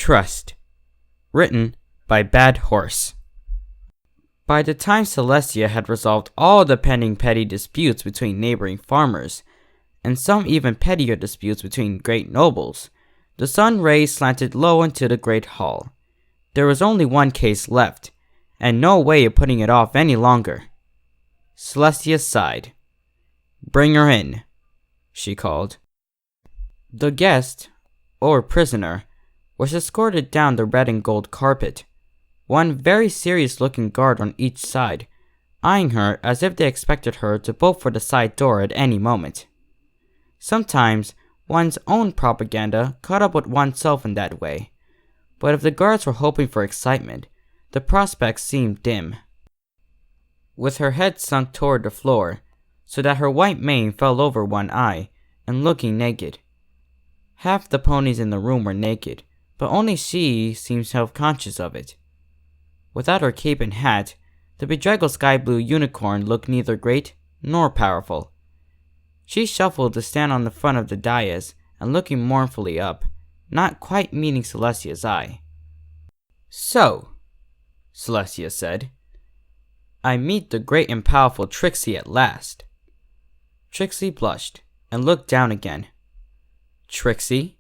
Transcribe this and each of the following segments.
Trust. Written by Bad Horse. By the time Celestia had resolved all the pending petty disputes between neighboring farmers, and some even pettier disputes between great nobles, the sun rays slanted low into the great hall. There was only one case left, and no way of putting it off any longer. Celestia sighed. "Bring her in," she called. The guest, or prisoner, was escorted down the red and gold carpet, one very serious-looking guard on each side, eyeing her as if they expected her to bolt for the side door at any moment. Sometimes one's own propaganda caught up with oneself in that way, but if the guards were hoping for excitement, the prospects seemed dim. With her head sunk toward the floor, so that her white mane fell over one eye, and looking naked. Half the ponies in the room were naked, but only she seemed self-conscious of it. Without her cape and hat, the bedraggled sky-blue unicorn looked neither great nor powerful. She shuffled to stand on the front of the dais and looking mournfully up, not quite meeting Celestia's eye. "So," Celestia said, "I meet the great and powerful Trixie at last." Trixie blushed and looked down again. "Trixie,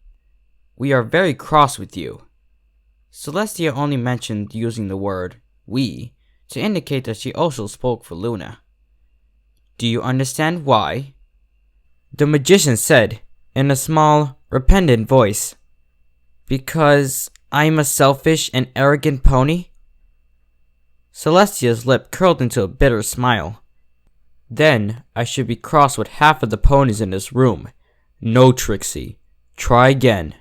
we are very cross with you." Celestia only mentioned using the word "we" to indicate that she also spoke for Luna. "Do you understand why?" The magician said, in a small, repentant voice, "Because I'm a selfish and arrogant pony?" Celestia's lip curled into a bitter smile. "Then I should be cross with half of the ponies in this room. No, Trixie. Try again."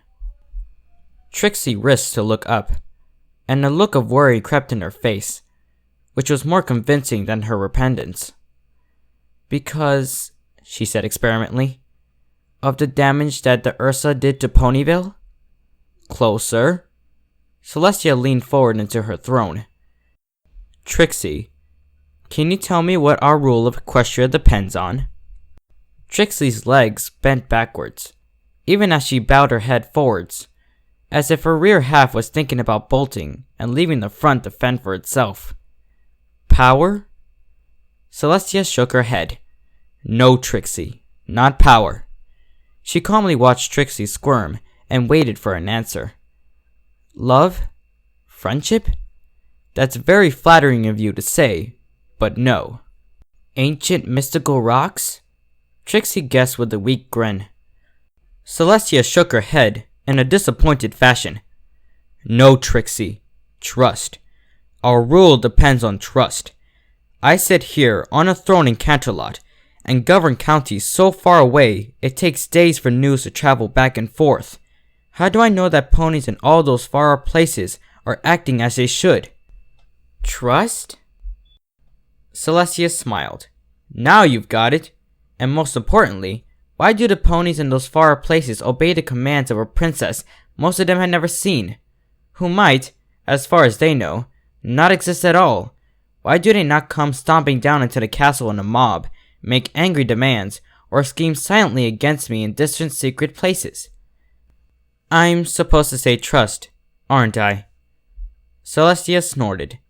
Trixie risked to look up, and a look of worry crept in her face, which was more convincing than her repentance. "Because," she said experimentally, "of the damage that the Ursa did to Ponyville?" "Closer." Celestia leaned forward into her throne. "Trixie, can you tell me what our rule of Equestria depends on?" Trixie's legs bent backwards, even as she bowed her head forwards, as if her rear half was thinking about bolting and leaving the front to fend for itself. "Power?" Celestia shook her head. "No, Trixie, not power." She calmly watched Trixie squirm and waited for an answer. "Love? Friendship? That's very flattering of you to say, but no." "Ancient mystical rocks?" Trixie guessed with a weak grin. Celestia shook her head in a disappointed fashion. "No, Trixie. Trust. Our rule depends on trust. I sit here on a throne in Canterlot and govern counties so far away it takes days for news to travel back and forth. How do I know that ponies in all those far places are acting as they should?" "Trust?" Celestia smiled. "Now you've got it. And most importantly, why do the ponies in those far places obey the commands of a princess most of them had never seen, who might, as far as they know, not exist at all? Why do they not come stomping down into the castle in a mob, make angry demands, or scheme silently against me in distant secret places?" "I'm supposed to say trust, aren't I?" Celestia snorted.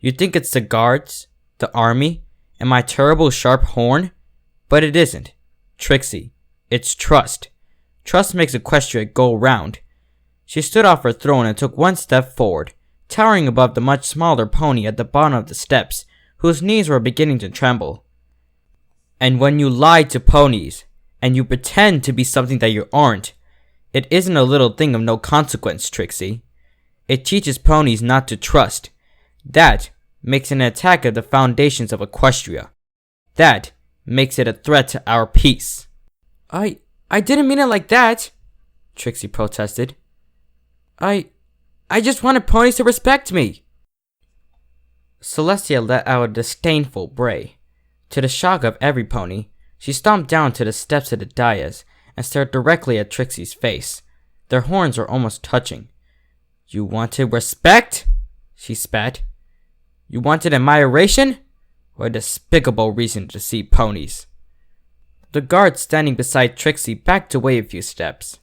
"You think it's the guards, the army, and my terrible sharp horn? But it isn't. Trixie, it's trust. Trust makes Equestria go round." She stood off her throne and took one step forward, towering above the much smaller pony at the bottom of the steps, whose knees were beginning to tremble. "And when you lie to ponies, and you pretend to be something that you aren't, it isn't a little thing of no consequence, Trixie. It teaches ponies not to trust. That makes an attack of the foundations of Equestria. That makes it a threat to our peace." I didn't mean it like that," Trixie protested. I just wanted ponies to respect me." Celestia let out a disdainful bray. To the shock of every pony, she stomped down to the steps of the dais and stared directly at Trixie's face. Their horns were almost touching. "You wanted respect?" she spat. "You wanted admiration? What a despicable reason to see ponies." The guard standing beside Trixie backed away a few steps.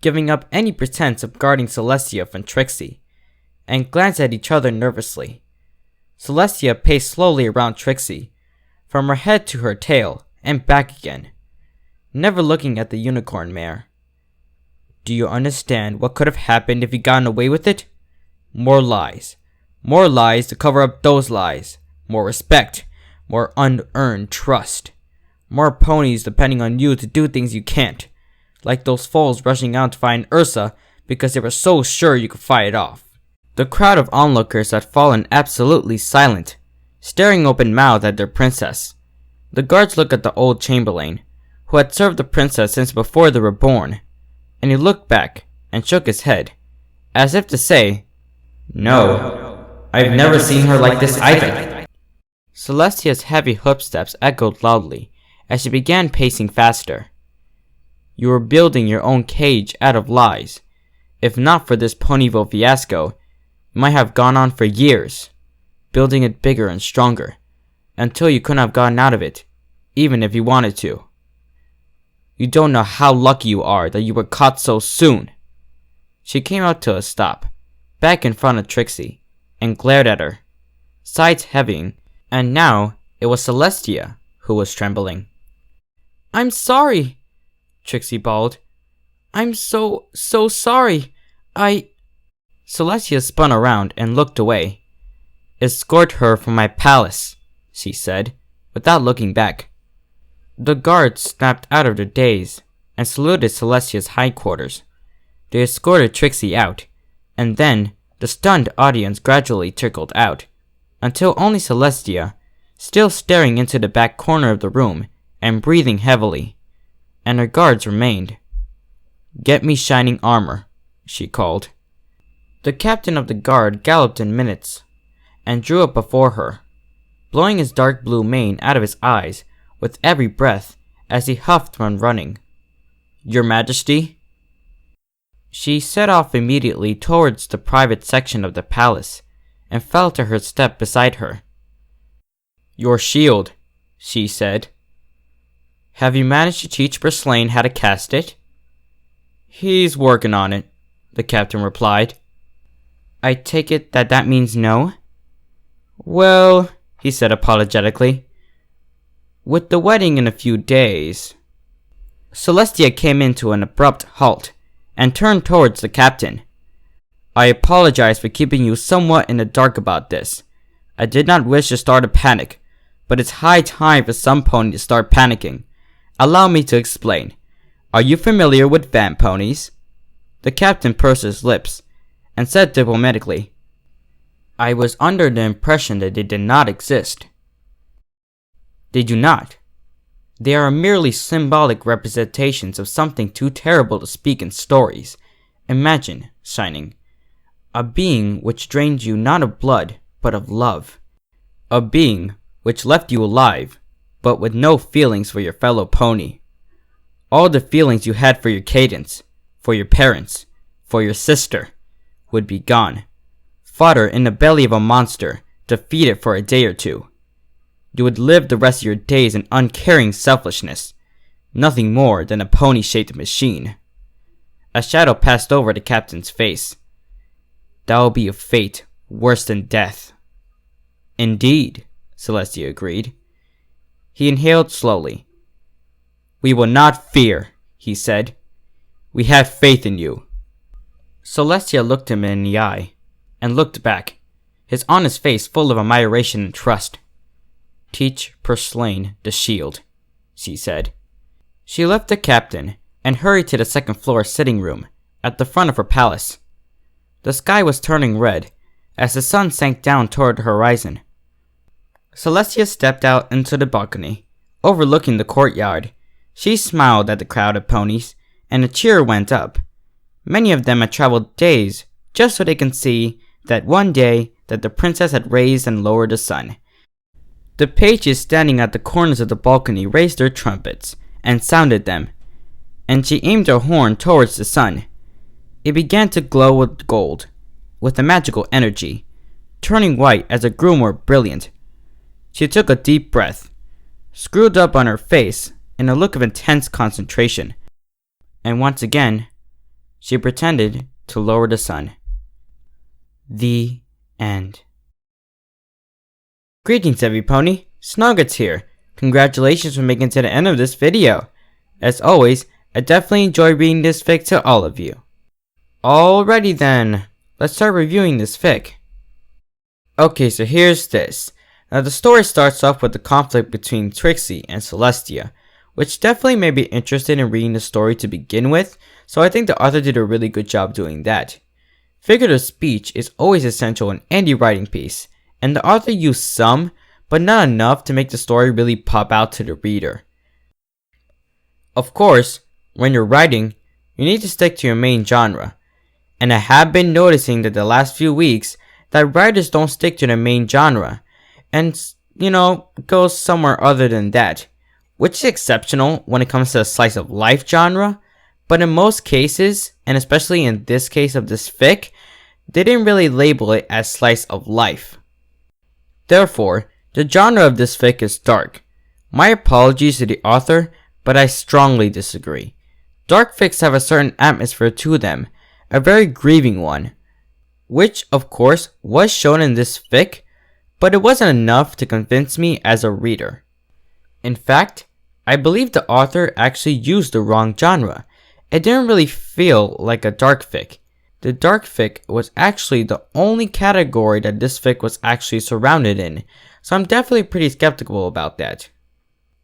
giving up any pretense of guarding Celestia from Trixie, and glanced at each other nervously. Celestia paced slowly around Trixie, from her head to her tail, and back again, never looking at the unicorn mare. Do you understand what could have happened if you gotten away with it? More lies. More lies to cover up those lies. More respect. More unearned trust. More ponies depending on you to do things you can't. Like those foals rushing out to find Ursa because they were so sure you could fight it off. The crowd of onlookers had fallen absolutely silent, staring open-mouthed at their princess. The guards looked at the old chamberlain, who had served the princess since before they were born, and he looked back and shook his head, as if to say, "No, I've never seen her like this either." Celestia's heavy footsteps echoed loudly as she began pacing faster. You were building your own cage out of lies. If not for this Ponyville fiasco, it might have gone on for years, building it bigger and stronger, until you couldn't have gotten out of it, even if you wanted to. You don't know how lucky you are that you were caught so soon. She came out to a stop, back in front of Trixie, and glared at her, sides heavying, and now it was Celestia who was trembling. "I'm sorry," Trixie bawled. "I'm so sorry. Celestia spun around and looked away. "Escort her from my palace," she said, without looking back. The guards snapped out of their daze and saluted Celestia's hindquarters. They escorted Trixie out, and then the stunned audience gradually trickled out, until only Celestia, still staring into the back corner of the room and breathing heavily, and her guards remained. "Get me shining armor," she called. The captain of the guard galloped in minutes, and drew up before her, blowing his dark blue mane out of his eyes with every breath as he huffed when running. "Your Majesty?" She set off immediately towards the private section of the palace, and fell to her step beside her. "Your shield," she said. "Have you managed to teach Purslane how to cast it?" "He's working on it," the captain replied. "I take it that means no?" "Well," he said apologetically, "with the wedding in a few days." Celestia came in to an abrupt halt, and turned towards the captain. "I apologize for keeping you somewhat in the dark about this. I did not wish to start a panic, but it's high time for some pony to start panicking. Allow me to explain. Are you familiar with vamp ponies?" The captain pursed his lips, and said diplomatically, "I was under the impression that they did not exist." "They do not. They are merely symbolic representations of something too terrible to speak in stories. Imagine, Shining, a being which drained you not of blood, but of love. A being which left you alive, but with no feelings for your fellow pony. All the feelings you had for your cadence, for your parents, for your sister, would be gone. Fodder in the belly of a monster to feed it for a day or two. You would live the rest of your days in uncaring selfishness, nothing more than a pony-shaped machine." A shadow passed over the captain's face. "That will be a fate worse than death." "Indeed," Celestia agreed. He inhaled slowly. "We will not fear," he said. "We have faith in you." Celestia looked him in the eye, and looked back, his honest face full of admiration and trust. "Teach Purslane the shield," she said. She left the captain and hurried to the second-floor sitting room at the front of her palace. The sky was turning red as the sun sank down toward the horizon. Celestia stepped out into the balcony, overlooking the courtyard. She smiled at the crowd of ponies, and a cheer went up. Many of them had traveled days just so they can see that one day that the princess had raised and lowered the sun. The pages standing at the corners of the balcony raised their trumpets and sounded them, and she aimed her horn towards the sun. It began to glow with gold, with a magical energy, turning white as it grew more brilliant. She took a deep breath, screwed up on her face in a look of intense concentration, and once again, She pretended to lower the sun. The end. Greetings, every pony. Snogwritts here. Congratulations for making it to the end of this video. As always, I definitely enjoy reading this fic to all of you. Alrighty then, let's start reviewing this fic. Okay, so here's this. Now the story starts off with the conflict between Trixie and Celestia, which definitely made me interested in reading the story to begin with, so I think the author did a really good job doing that. Figurative speech is always essential in any writing piece, and the author used some, but not enough to make the story really pop out to the reader. Of course, when you're writing, you need to stick to your main genre, and I have been noticing that the last few weeks that writers don't stick to their main genre, and go somewhere other than that, which is exceptional when it comes to a slice of life genre, but in most cases, and especially in this case of this fic, they didn't really label it as slice of life. Therefore, the genre of this fic is dark. My apologies to the author, but I strongly disagree. Darkfics have a certain atmosphere to them, a very grieving one, which of course was shown in this fic, but it wasn't enough to convince me as a reader. In fact, I believe the author actually used the wrong genre. It didn't really feel like a darkfic. The darkfic was actually the only category that this fic was actually surrounded in, so I'm definitely pretty skeptical about that.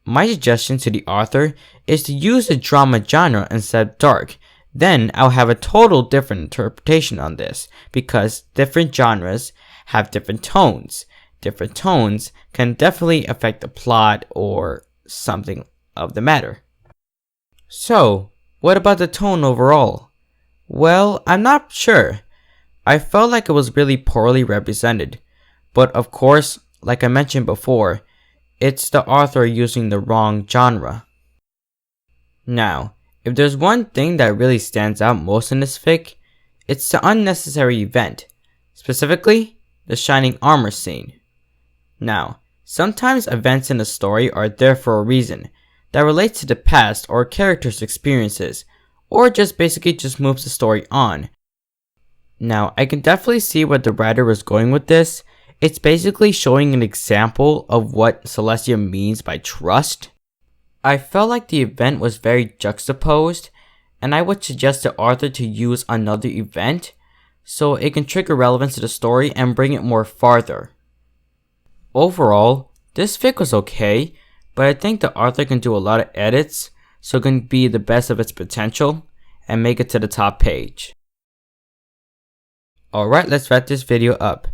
My suggestion to the author is to use the drama genre instead of dark. Then I'll have a total different interpretation on this, because different genres have different tones. Different tones can definitely affect the plot or something of the matter. So, what about the tone overall? Well, I'm not sure. I felt like it was really poorly represented. But of course, like I mentioned before, it's the author using the wrong genre. Now, if there's one thing that really stands out most in this fic, it's the unnecessary event. Specifically, the shining armor scene. Now, sometimes events in a story are there for a reason that relates to the past or character's experiences, or just basically moves the story on. Now, I can definitely see where the writer was going with this. It's basically showing an example of what Celestia means by trust. I felt like the event was very juxtaposed, and I would suggest the author to use another event so it can trigger relevance to the story and bring it more farther. Overall, this fic was okay, but I think the author can do a lot of edits so it can be the best of its potential and make it to the top page. Alright, let's wrap this video up.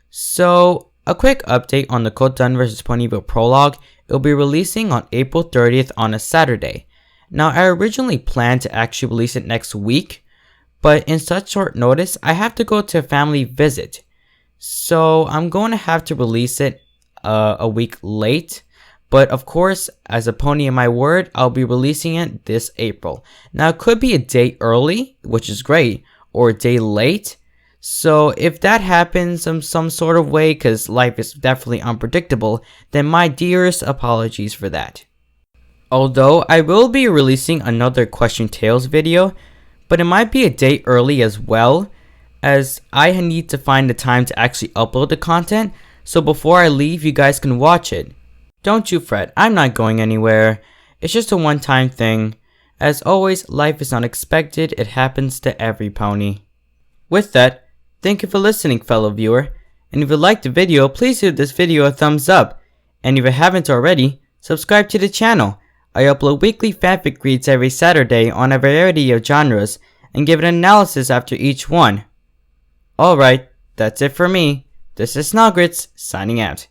So, a quick update on the Code Done vs Ponyville prologue. It will be releasing on April 30th on a Saturday. Now, I originally planned to actually release it next week, but in such short notice, I have to go to a family visit. So, I'm going to have to release it a week late. But of course, as a pony in my word, I'll be releasing it this April. Now, it could be a day early, which is great, or a day late. So if that happens in some sort of way, because life is definitely unpredictable, then my dearest apologies for that. Although I will be releasing another Question Tales video, but it might be a day early as well, as I need to find the time to actually upload the content, so before I leave you guys can watch it. Don't you fret, I'm not going anywhere, it's just a one-time thing. As always, life is unexpected, it happens to every pony. With that, thank you for listening, fellow viewer, and if you liked the video, please give this video a thumbs up, and if you haven't already, subscribe to the channel. I upload weekly fanfic reads every Saturday on a variety of genres, and give an analysis after each one. Alright, that's it for me. This is Snogwritts, signing out.